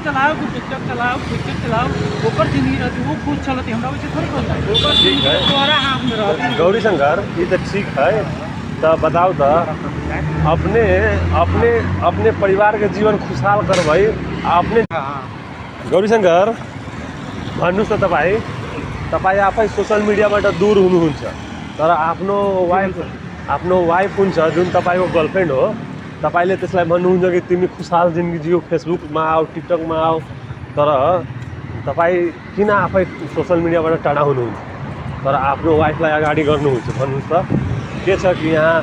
चलाओ कि टिकटॉक चलाओ टिकटॉक चलाओ ओकर जिंदगी रहती वो खुद चलती हमरा वैसे थोड़ी होता है ओकर जिंदगी तोरा हाथ में रहती गौरी शंकर ये तो ठीक है तो बताओ तो अपने अपने अपने परिवार के जीवन खुशहाल कर भाई अपने गौरी शंकर भन्नुस् त तपाईँ आफै सोशल मिडियाबाट दूर हुनुहुन्छ तर आफ्नो वाइफ हुन्छ जुन तपाईँको गर्लफ्रेन्ड हो तपाईले त्यसलाई भन्नुहुन्छ कि तिमी खुशहाल जिन्दगी जियो फेसबुकमा आऊ टिकटकमा आऊ तर तपाईँ किन आफै सोशल मिडियाबाट टाढा हुनुहुन्छ तर आफ्नो वाइफलाई अगाडि गर्नुहुन्छ भन्नुहोस् त के छ कि यहाँ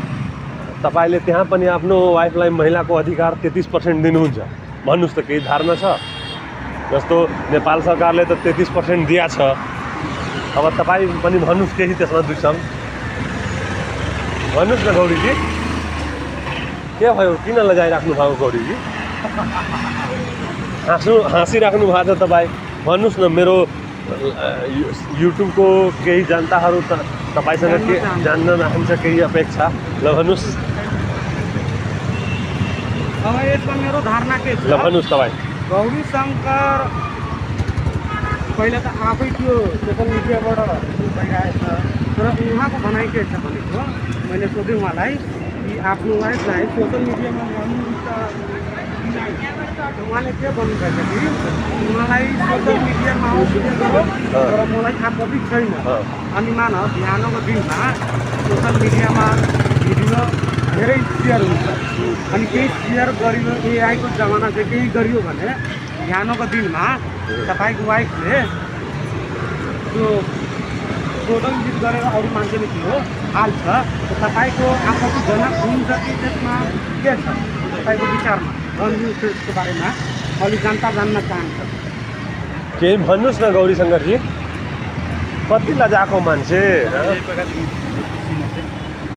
तपाईले त्यहाँ पनि आफ्नो वाइफलाई महिलाको अधिकार 33% दिनुहुन्छ भन्नुहोस् त केही धारणा छ जस्तो नेपाल सरकारले त 33% दिया छ अब तपाईँ पनि भन्नुहोस् केही त्यसमा दुई छन् भन्नुहोस् न गौरीजी के भयो किन लजाइराख्नु भएको गौरीजी हाँसिराख्नु भएको छ तपाईँ भन्नुहोस् न मेरो युट्युबको केही जनताहरू तपाईँसँग के जान्न चाहन्छ केही अपेक्षा ल भन्नुहोस् अब यसमा मेरो धारणा के छ ल भन्नुहोस् तपाईँ गौरी शङ्कर पहिला त आफै त्यो सोसल मिडियाबाट भइरहेछ तर उहाँको भनाइ के छ भनेको मैले सोधेँ उहाँलाई कि आफ्नो वाइफलाई सोसल मिडियामा भन्नुहुन्छ उहाँले के भन्नुभएछ कि मलाई सोसल मिडियामा आउँछ तर मलाई आपत्ति छैन अनि मान बिहानको दिनमा सोसल मिडियामा भिडियो धेरै सेयर हुन्छ अनि केही सेयर गरियो एआईको जमाना चाहिँ केही गरियो भने बिहानको दिनमा तपाईँको वाइफले त्यो फोटो एडिट गरेर अरू मान्छेले त्यो हाल्छ तपाईँको आपत्तिजनक हुन्छ कि त्यसमा के छ तपाईँको विचारमा भन्नुहोस् त्यसको बारेमा अलिक जनता जान्न चाहन्छ केही भन्नुहोस् न गौरी शङ्करजी कति लजाएको मान्छे